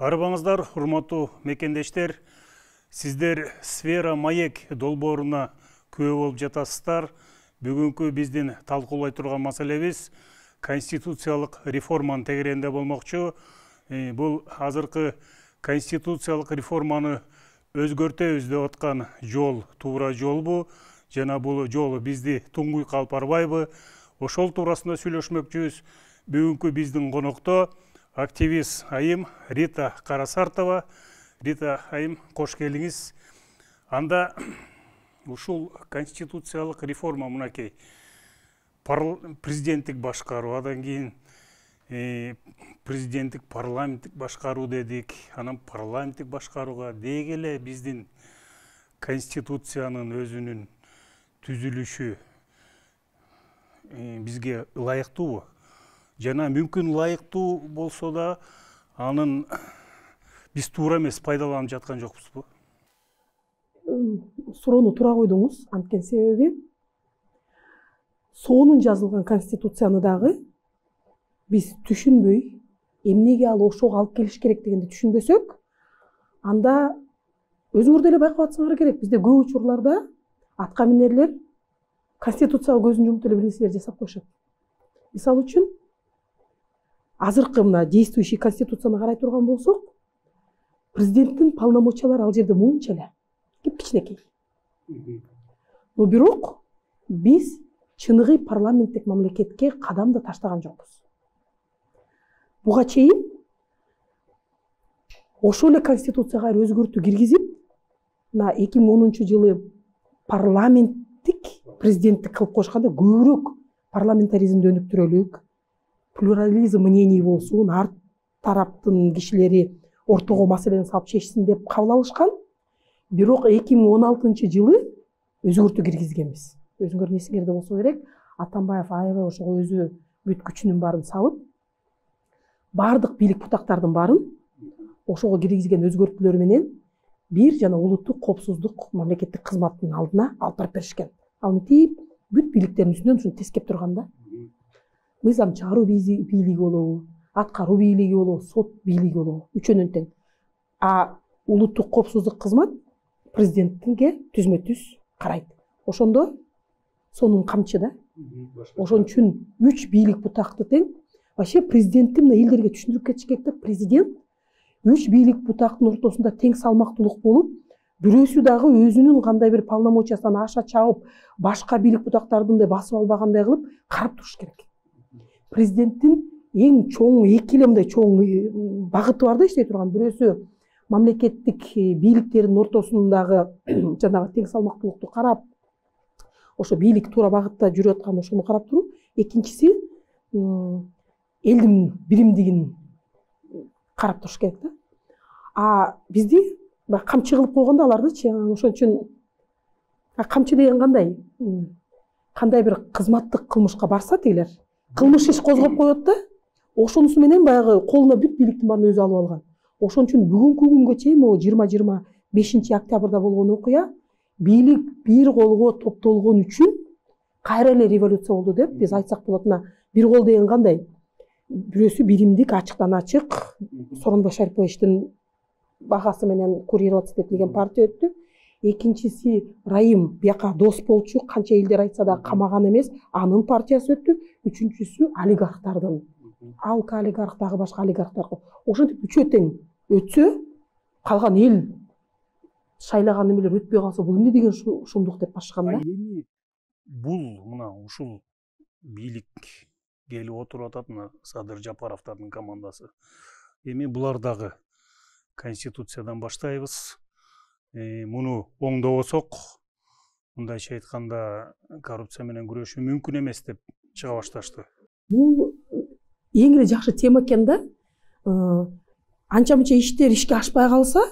Арбаңыздар, урматтуу мекендештер, сиздер Сфера Маек долбооруна күбө болуп жатасыздар. Бүгүнкү биздин талкуулай турган маселебиз конституциялык реформанын тегерегинде болмокчу. Бул азыркы конституциялык реформаны өзгөртөбүз деп аткан жол туура жолбу, жана бул жол бизди туңгуйка алып барбайбы? Ошол туурасында сүйлөшмөкчүбүз. Бүгүнкү биздин конокто активист айым Рита Карасартова. Рита айым, кош келиңиз. Анда ушул конституциялык реформа мынакей президенттик башкаруу, андан кийин президенттик парламенттик башкаруу дедик, анан парламенттик башкарууга деги эле биздин конституциянын өзүнүн түзүлүшү бизге ылайыктуубу? Жана мүмкүн ылайыктуу болсо да анын биз туура эмес пайдаланып жаткан жокпузбу? Суроону туура койдуңуз. Анткени себеби сонун жазылган конституцияны дагы биз түшүнбөй, эмнеге ал ошого алып келиш керек дегенди түшүнбөсөк, анда өзүңөр деле байкап атсаңар керек, бизде көп учурларда атка минерлер конституцияга көзүн жумуп эле бир нерселер жасап коюшат. Мисалы үчүн, азыркы мына действующий конституцияны карай турган болсок, президенттин полномочиялары ал жерде мынча эле, кичинекей. Но бирок биз чыныгы парламенттик мамлекетке кадам да таштаган жокпуз. Буга чейин ошол эле конституцияга өзгөртүү киргизип, мына 2010-жылы парламенттик президенттик кылып коюшканда көбүрөөк парламентаризмди өнүктүрөлүк, плюрализм мнений болсун, ар тараптын кишилери ортого маселени салып чечсин деп кабыл алышкан. Бирок 2016-жылы өзгөртүү киргизгенбиз. Өзүңөр эсиңерде болсо керек, Атамбаев аябай ошого өзү бүт күчүнүн баарын салып, бардык бийлик бутактардын баарын ошого киргизген өзгөртүүлөр менен бир жана улуттук коопсуздук мамлекеттик кызматтын алдына алып барып беришкен. Ал мынтип бүт бийликтердин үстүнөн ушуну тескеп турганда, мыйзам чыгаруу бийлиги болобу, аткаруу бийлиги болобу, сот бийлиги болобу, үчөөнүн тең. А улуттук коопсуздук кызмат президентке түзмө-түз карайт. Ошондо сонун камчы да. Ошон үчүн 3 бийлик бутакты тең. Вообще президенттин мына элдерге түшүндүрүп кетиш керек да, президент 3 бийлик бутактын ортосунда тең салмактуулук болуп, бирөөсү дагы өзүнүн кандай бир полномочиясынан аша чабып, башка бийлик бутактардындай басып албагандай кылып карап туруш керек. Президенттин эң чоң, эки эле мындай чоң багыты бар да иштей турган. Бирөөсү мамлекеттик бийликтердин ортосундагы жанагы тең салмактуулукту карап, ошо бийлик туура багытта жүрүп атканын ошону карап туруу. Экинчиси элдин биримдигин карап туруш керек да. А бизди камчы кылып койгондо алардычы, ошон үчүн камчы деген кандай бир кызматтык кылмышка барса тегилер, кылмыш иш козгоп коет да, ошонусу менен баягы колуна бүт бийликтин баарын өзү алып алган. Ошон үчүн бүгүнкү күнгө чейин 20-25 октябрда болгон окуя бийлик бир колго топтолгон үчүн кайра эле революция болду деп биз айтсак болот. Мына бир кол деген кандай? Бирөөсү биримдик, ачыктан ачык, Сооронбай Шариповичтин багасы менен курироваться этилген партия өттү. Экинчиси Райым бияка дос болчу, канча элдер айтса да камаган эмес, анын партиясы өттү. Үчүнчүсү олигархтардын. Алка олигарх, дагы башка олигархтар. Ошентип үчөө тең өтсө, калган эл шайлаган эмелер өтпөй калса, бул эмне деген шумдук деп башкан да. Эми бул мына ушул бийлик келип отуруп атат, мына Садыр Жапаровдун командасы. Эми булар дагы конституциядан баштайбыз. Муну оңдобосок, мындайча айтканда, коррупция менен күрөшүү мүмкүн эмес деп чыга башташты. Бул эң эле жакшы тема экен да. Анча-мынча иштер ишке ашпай калса,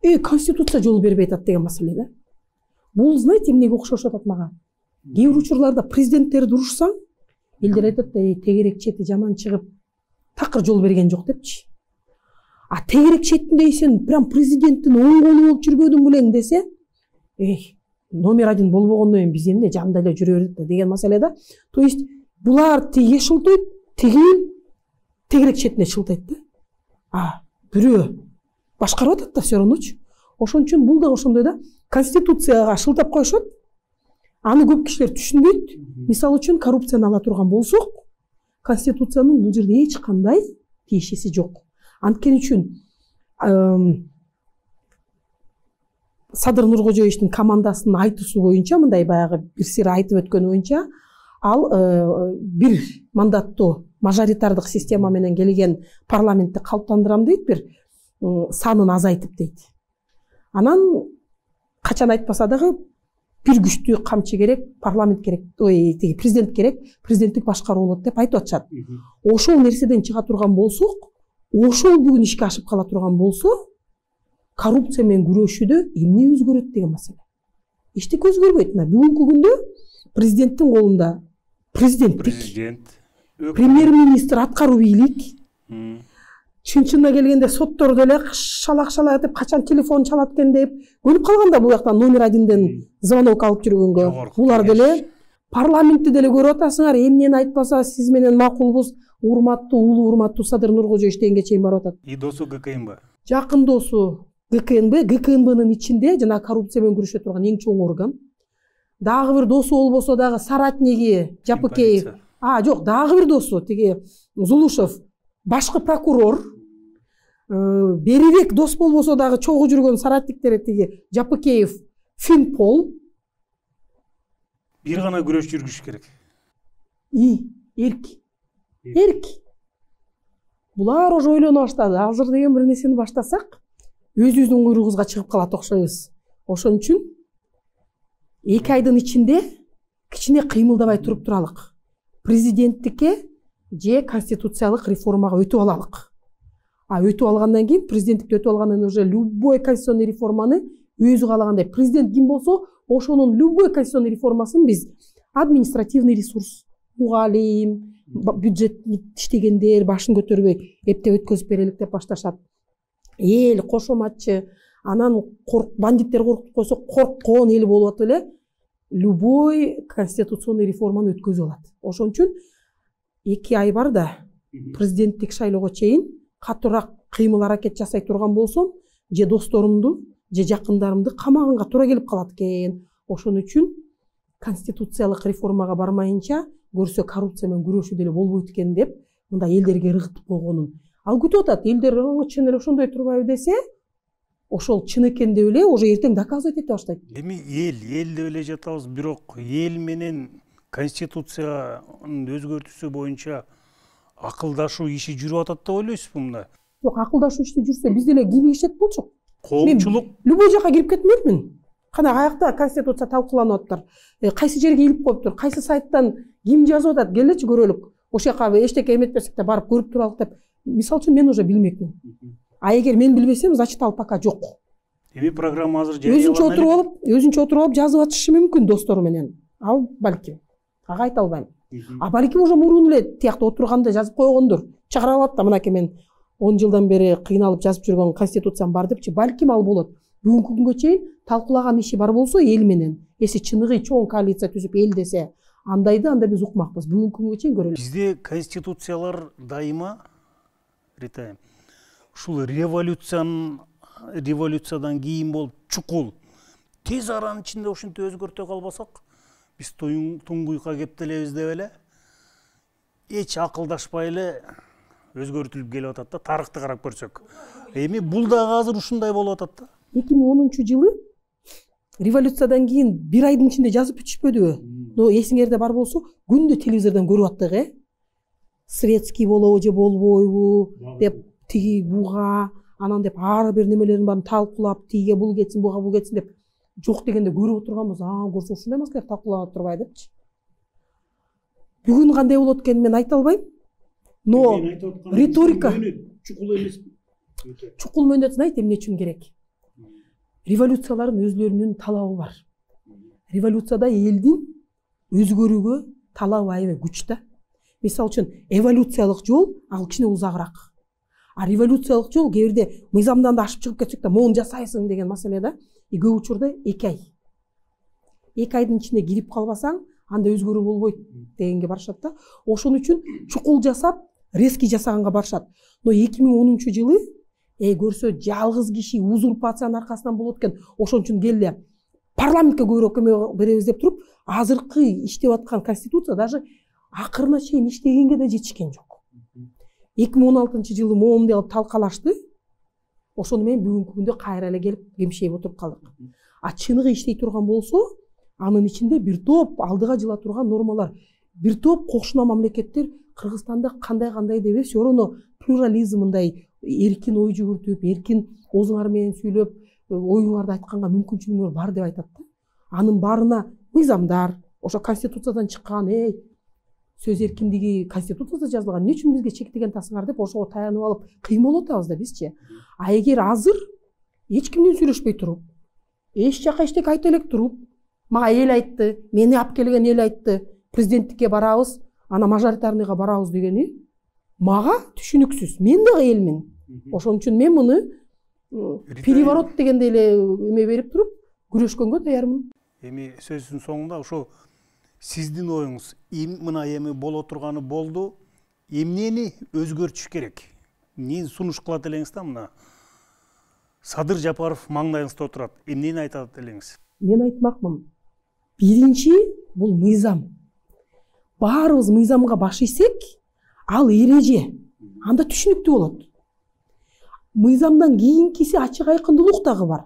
конституция жол бербей атат деген маселе да. Бул, знаете, эмнеге окшошуп атат мага? Кээ бир учурларда президенттерди урушсаң, элдер айтат, тегерек чети жаман чыгып, такыр жол берген жок депчи. А тегерек четтиндей сен прям президенттин оң колу болуп жүргөдүң белең десе, номер 1 болбогондон кийин биз эмне жанда эле жүрө бердик деген маселе да. То есть булар тиге шылтойт, тиги тегерек четине шылтайт да. бирөө башкарып атат да все равночу. Ошон үчүн бул да ошондой да конституцияга шылтап коюшат. Аны көп кишилер түшүнбөйт. Мисалы үчүн коррупцияны ала турган болсок, конституциянын бул жерде эч кандай тиешеси жок. Анткени үчүн Садыр Нуркожоевичтин командасынын айтуусу боюнча, мындай баягы бир сыйра айтып өткөнү боюнча, ал бир мандаттуу мажоритардык система менен келген парламентти калыптандырам дейт, бир санын азайтып дейт. Анан качан айтпаса дагы бир күчтүү камчы керек, парламент керек, тиги президент керек, президенттик башкаруу болот деп айтып атышат. Ошол нерседен чыга турган болсок, ошол бүгүн ишке ашып кала турган болсо, коррупция менен күрөшүүдө эмне өзгөрөт деген маселе. Эчтеке өзгөрбөйт. Бүгүнкү күндө президенттин колунда президент, премьер-министр, аткаруу бийлик, чын-чынына келгенде соттор деле шалак деп качан телефон чалат экен деп көнүп калганда, бул жактан номер 1ден звонок алып жүргөнгө. Булар деле парламентти деле көрүп атасыңар, эмнени айтпаса сиз менен макулбуз, урматтуу, улуу урматтуу Садыр Нуркожоевич дегенге чейин барып атат. И досу ГКНБ. Жакын досу ГКНБнын ичинде жана коррупция менен күрөшө турган эң чоң орган. Дагы бир досу болбосо дагы соратниги Жапыкеев. Жок, дагы бир досу тиги Зулушев, башкы прокурор. Берибек дос болбосо дагы чогуу жүргөн соратниктери тиги Жапыкеев, Финпол. Бир гана күрөш жүргүш керек. Эрк. Булар уже ойлоно баштады. Азыр деген бир нерсени баштасак, өзүбүздүн куйругубузга чыгып калат окшойбуз. Ошон үчүн 2 айдын ичинде кичине кыймылдабай туруп туралык. Президенттикке же конституциялык реформага өтүп алалык. Өтүп алгандан кийин, президенттикти өтүп алгандан уже любой конституционный реформаны өзү каалагандай, президент ким болсо, ошонун любой конституционный реформасын биз административный ресурс, мугалим, бюджет иштегендер башын көтөрбөй эптеп өткөзүп берелик деп башташат. Эл кошоматчы, анан бандиттер коркутуп койсо корккон эл болуп атып эле любой конституционный реформаны өткөзүп алат. Ошон үчүн 2 ай бар да президенттик шайлоого чейин катуураак кыймыл аракет жасай турган болсом, же досторумду, же жакындарымды камаганга туура келип калат экен. Ошон үчүн конституциялык реформага бармайынча көрсө коррупция менен күрөшүү деле болбойт экен деп мындай элдерге ыргытып койгонун. Ал күтүп атат, элдер чын эле ошондой турбайбы десе, ошол чын экен деп эле уже эртең доказывать эте баштайт. Эми эл деп эле жатабыз, бирок эл менен конституциянын өзгөртүүсү боюнча акылдашуу иши жүрүп атат деп ойлойсузбу мында? Жок, акылдашуу иши жүрсө биз деле кийлигишет болчук. Коомчулук любой жака кирип кетмеймин. Кана каякта конституция талкууланып атыптыр. Кайсы жерге илип коюптур, кайсы сайттан ким жазып атат, келечи көрөлүк. Ошол жака эчтеке эметпесек да барып көрүп туралык деп. Мисалы үчүн мен уже билмекмин. Эгер мен билбесем, значит ал пока жок. Эми программа азыр өзүнчө отуруп алып жазып атышы мүмкүн достору менен. Ал балким. Ага айта албайм. Балким уже мурун эле тиякта отурганда жазып койгондур. Чыгара алат да, мынакей мен 10 жылдан бери кыйналып жазып жүргөн конституциям бар депчи, балким ал болот. Бүгүнкү күнгө чейин талкуулаган иши бар болсо эл менен, эси чыныгы чоң коалиция түзүп эл десе, андайды анда биз укмакпыз. Бүгүнкү күнгө чейин көрөлүк. Бизде конституциялар дайыма ушул революциядан кийин болуп чукул тез аранын ичинде ушинтип өзгөртө калбасак, биз туңгуйка кептелебиз деп эле эч акылдашпай эле өзгөртүлүп келип атат да, тарыхты карап көрсөк. Эми бул дагы азыр ушундай болуп атат да. 2010-жылы революциядан кийин 1 айдын ичинде жазып бүтүшпөдүбү? Эсиңерде бар болсо, күндө телевизордон көрүп аттык, светский болобу же болбойбу деп тиги буга, анан деп ар бир немелерин баарын талкуулап, тиге бул кетсин, буга бул кетсин деп жок дегенде көрүп отурганбыз. Көрсө ушундай маселе талкууланып турбайбы депчи. Бүгүн кандай болот экенин мен айта албайм. Но риторика чукул эмес. Чукул мөөнөтүн айт, эмне үчүн керек? Революциялардын өзлөрүнүн талабы бар. Революцияда элдин өзгөрүүгө талабы аябай күч да. Мисалы үчүн эволюциялык жол ал кичине узагыраак. Революциялык жол кээ бирде мыйзамдан да ашып чыгып кетсек да моуну жасайсың деген маселе да. Көп учурда 2 ай. 2 айдын ичинде кирип калбасаң, анда өзгөрүү болбойт дегенге барышат да. Ошон үчүн чукул жасап, резкий жасаганга барышат. Но 2010 жылы көрсө жалгыз киши узурпациянын аркасынан болот экен, ошон үчүн келди парламентке көбүрөөк көмөк беребиз деп туруп, азыркы иштеп аткан конституция даже акырына чейин иштегенге да жетишкен жок. 2016 жылы моомдой кылып талкалашты. Ошону менен бүгүнкү күндө кайра эле келип кемшейип отуруп калдык. А чыныгы иштей турган болсо, анын ичинде бир топ алдыга жыла турган нормалар, бир топ кошуна мамлекеттер Кыргызстанда кандай деп все равно плюрализм мындай эркин ой жүгүртүп, эркин оозуңар менен сүйлөп, оюңарды айтканга мүмкүнчүлүгүңөр бар деп айтат да. Анын баарына мыйзамдар, ошо конституциядан чыккан, сөз эркиндиги конституцияда жазылган, эмне үчүн бизге чектеген тасыңар деп ошого таянып алып кыймыл атабыз да бизчи. А эгер азыр эч ким менен сүйлөшпөй туруп, эч жака эчтеке айта элек туруп, мага эл айтты, мени алып келген эл айтты, президенттикке барабыз, ана мажоритарныйга барабыз дегени мага түшүнүксүз. Мен дагы элмин. Ошон үчүн мен муну переворот дегенде эле эме берип туруп күрөшкөнгө даярмын. Эми сөзүнүн соңунда ошо сиздин оюңуз мына эми боло турганы болду, эмнени өзгөртүш керек? Эмнени сунуш кылат элеңиз да мына Садыр Жапаров маңдайыңызда отурат. Эмнени айтат элеңиз? Мен айтмакмын. Биринчи бул мыйзам. Баарыбыз мыйзамга баш ийсек, ал эреже. Анда түшүнүктүү болот. Мыйзамдан кийинкиси ачык айкындуулук дагы бар.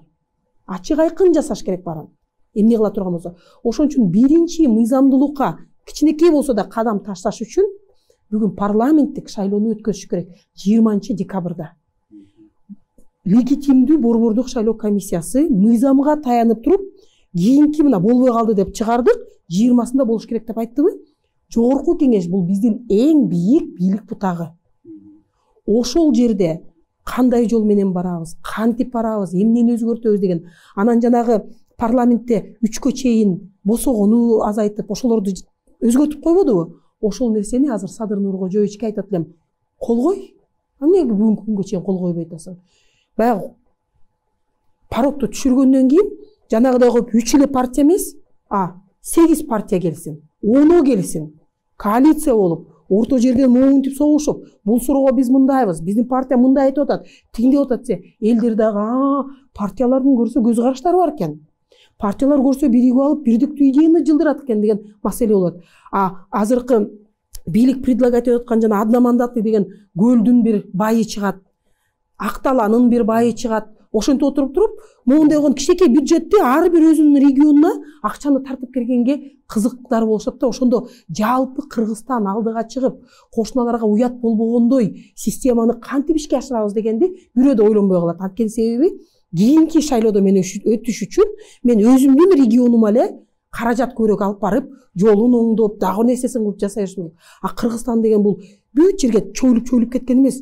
Ачык айкын жасаш керек барын. Эмне кыла турган болсо. Ошон үчүн биринчи мыйзамдуулукка кичинекей болсо да кадам ташташ үчүн бүгүн парламенттик шайлоону өткөзүш керек 20 декабрда. Легитимдүү борбордук шайлоо комиссиясы мыйзамга таянып туруп, кийинки мына болбой калды деп чыгардык, 20-сында болуш керек деп айттыбы? Жогорку кеңеш бул биздин эң бийик бийлик бутагы. Ошол жерде кандай жол менен барабыз, кантип барабыз, эмнени өзгөртөбүз деген. Анан жанагы парламентте 3кө чейин босогону азайтып, ошолорду өзгөртүп койбодубу? Ошол нерсени азыр Садыр Нуркожоевичке айтат элем. Колгой. Эмнеге бүгүнкү күнгө чейин кол койбой атасың? Баягы паротто түшүргөндөн кийин жанагыдай коюп 3 эле партия эмес, 8 партия келсин, 10 келсин. Коалиция болуп, орто жерден моюнтуп согушуп, бул суроого биз мындайбыз, биздин партия мындай айтып атат, тигиндеп атат десе, элдер дагы партиялардын көрсө көз караштары бар экен. Партиялар көрсө биригип алып, бирдиктүү идеяны жылдырат экен деген маселе болот. Азыркы бийлик предлагать этип аткан жана одномандатный деген көлдүн бир байы чыгат, Акталанын бир байы чыгат. Ошентип отуруп туруп, моундай болгон кичинекей бюджетти ар бир өзүнүн регионуна акчаны тартып кергенге кызыктар болушат да, ошондо жалпы Кыргызстан алдыга чыгып, кошуналарга уят болбогондой системаны кантип ишке ашырабыз дегенди бирөө да ойлонбой калат. Анткени себеби кийинки шайлоодо мен өтүш үчүн мен өзүмдүн регионума эле каражат көбүрөөк алып барып, жолун оңдоп, дагы нерсесин кылып жасайбыз. Кыргызстан деген бул бүт жерге чөйлүп кеткен эмес.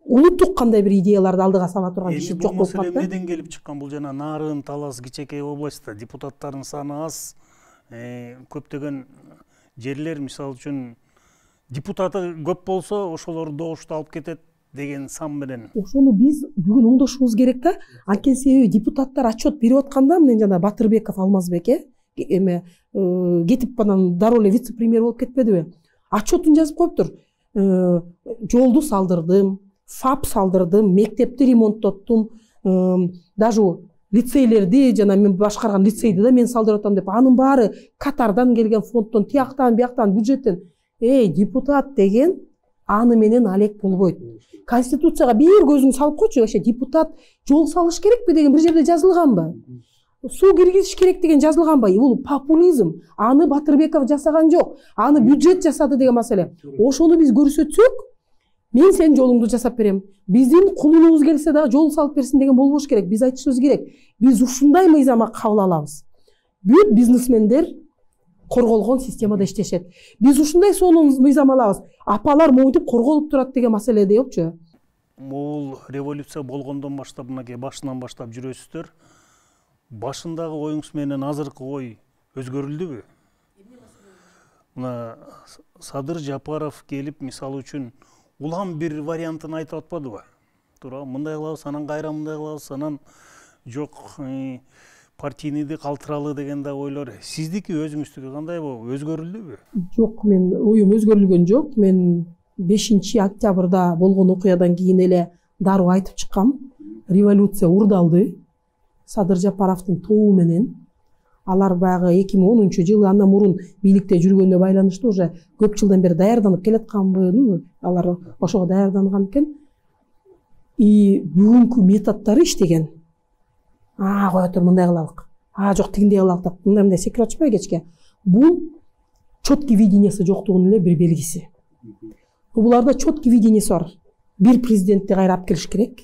Улуттук кандай бир идеяларды алдыга сала турган киши жок болуп калды. Эмнеден келип чыккан? Бул жана Нарын, Талас, кичинекей областта депутаттардын саны аз, көптөгөн жерлер, мисалы үчүн депутаты көп болсо, ошолор добушту алып кетет деген сан менен. Ошону биз бүгүн оңдошубуз керек да. Анткени себеби депутаттар отчет берип атканда, менен жана Батырбеков Алмазбек кетип анан дароо эле вице-премьер болуп кетпедиби? Отчетун жазып коюптур. Жолду салдырдым, ФАП салдырдым, мектепти ремонттоттум, даже лицейлерди жана мен башкарган лицейди да мен салдырып атам деп. Анын баары Катардан келген фонддон, тияктан, бияктан, бюджеттен. Депутат деген аны менен алек болбойт. Конституцияга бир көзүң салып койчу, вообще депутат жол салыш керекпи деген бир жерде жазылганбы? Суу киргизиш керек деген жазылганбы? Бул популизм. Аны Батырбеков жасаган жок. Аны бюджет жасады деген маселе. Ошону биз көрсөтсөк, мен сен жолуңду жасап берем. Биздин кулунубуз келсе дагы жол салып берсин деген болбош керек. Биз айтышыбыз керек. Биз ушундай мыйзамга кабыл алабыз. Бүт бизнесмендер корголгон системада иштешет. Биз ушундай сонун мыйзам алабыз. Апалар моюнтуп корголуп турат деген маселе депчү. Бул революция болгондон баштап, мынакей башынан баштап жүрөсүздөр. Башындагы оюңуз менен азыркы ой өзгөрүлдүбү? Мына Садыр Жапаров келип, мисалы үчүн улам бир вариантын айтып атпадыбы? Туура, мындай кылабыз, анан кайра мындай кылабыз, анан жок партийнийди калтыралы деген да ойлор. Сиздики өзүңүздүкү кандай болду? Өзгөрүлдүбү? Жок, мен оюм өзгөрүлгөн жок. Мен 5-октябрда болгон окуядан кийин эле дароо айтып чыккам. Революция урдалды. Садыр Жапаровдун тобу менен. Алар баягы 2010-жылы андан мурун бийликте жүргөнүнө байланыштуу уже көп жылдан бери даярданып келатканбы, алар ошого даярданган экен. И бүгүнкү методдору иштеген. Кое тур мындай кылалык. Жок тигиндей кылалык деп мындай секирип атышпайбы кечке. Бул четкий видениясы жоктугунун эле бир белгиси. Буларда четкий видениясы бар. Бир президентти кайра алып келиш керек.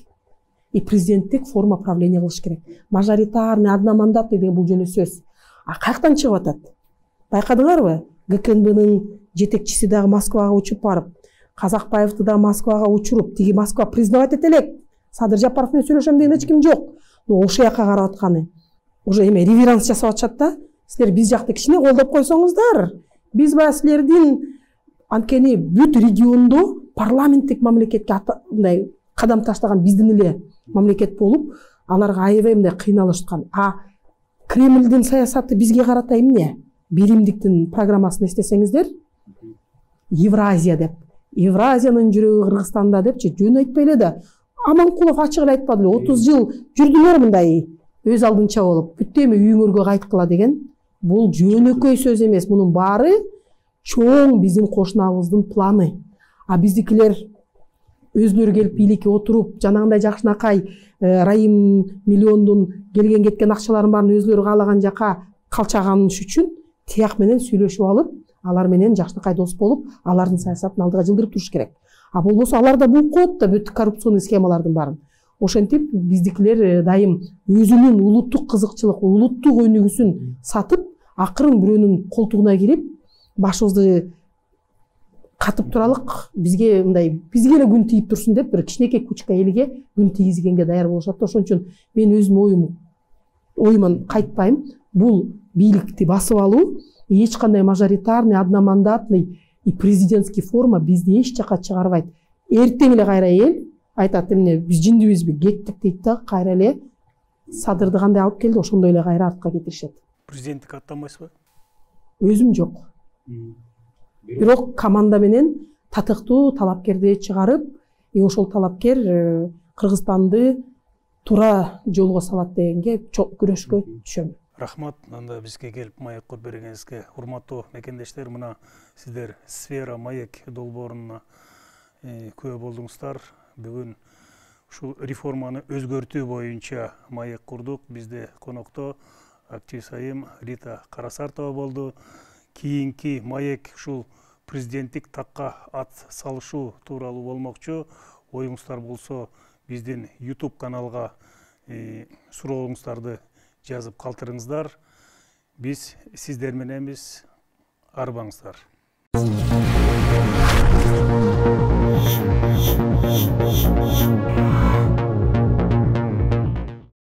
И президенттик форма правления кылыш керек. Мажоритарный, одномандатный деген бул жөнү сөз. Каяктан чыгып атат? Байкадыңарбы? ГКНБнын жетекчиси дагы Москвага учуп барып, Казакбаевди да Москвага учуруп, тиги Москва признавать эте элек. Садыр Жапаров менен сүйлөшөм деген эч ким жок. Ошол жака карап атканы. Уже эме реверанс жасап атышат да. Силер биз жакты кичине колдоп койсоңуздар. Биз баягы силердин анткени бүт региондо парламенттик мамлекетке мындай кадам таштаган биздин эле мамлекет болуп, аларга аябай мындай кыйналышкан. Кремльдин саясаты бизге карата эмне? Биримдиктин программасын эстесеңиздер, Евразия деп. Евразиянын жүрөгү Кыргызстанда депчи жөн айтпай эле да. Аманкулов ачык эле айтпады эле. 30 жыл жүрдүлөр мындай өз алдынча болуп, бүттү эми үйүңөргө кайткыла деген. Бул жөнөкөй сөз эмес. Мунун баары чоң биздин кошунабыздын планы. Биздикилер өзлөрү келип бийликке отуруп, жанагындай жакшынакай Райым миллиондун келген кеткен акчаларын баарын өзлөрү каалаган жака калчаганыш үчүн тияк менен сүйлөшүп алып, алар менен жакшынакай дос болуп, алардын саясатын алдыга жылдырып туруш керек. Болбосо алар да бук коет да бүт коррупционный схемалардын баарын. Ошентип биздикилер дайым өзүнүн улуттук кызыкчылык, улуттук өнүгүүсүн сатып, акырын бирөөнүн колтугуна кирип, башыбызды катып туралык, бизге эле күн тийип турсун деп бир кичинекей кучка элге күн тийгизгенге даяр болушат. Ошон үчүн мен өзүм оюман кайтпайм. Бул бийликти басып алуу, эч кандай мажоритарный, одномандатный и президентский форма бизди эч жака чыгарбайт. Эртең эле кайра эл айтат, эмне биз жиндибизби, кеттик дейт да, кайра эле Садырды кандай алып келди, ошондой эле кайра артка кетиришет. Президенттик аттанбайсызбы? Өзүм жок. Бирок команда менен татыктуу талапкерди чыгарып, ошол талапкер Кыргызстанды туура жолго салат дегенге күрөшкө түшөм. Рахмат, анда бизге келип маек куруп бергениңизге. Урматтуу мекендештер, мына сиздер Сфера маек долбооруна күбө болдуңуздар. Бүгүн ушул реформаны өзгөртүү боюнча маек курдук. Бизде конокто активист айым Рита Карасартова болду. Кийинки маек ушул президенттик такка ат салышуу тууралуу болмокчу. Оюңуздар болсо биздин YouTube каналга сурооңуздарды жазып калтырыңыздар. Биз сиздер мененбиз. Арбаңыздар.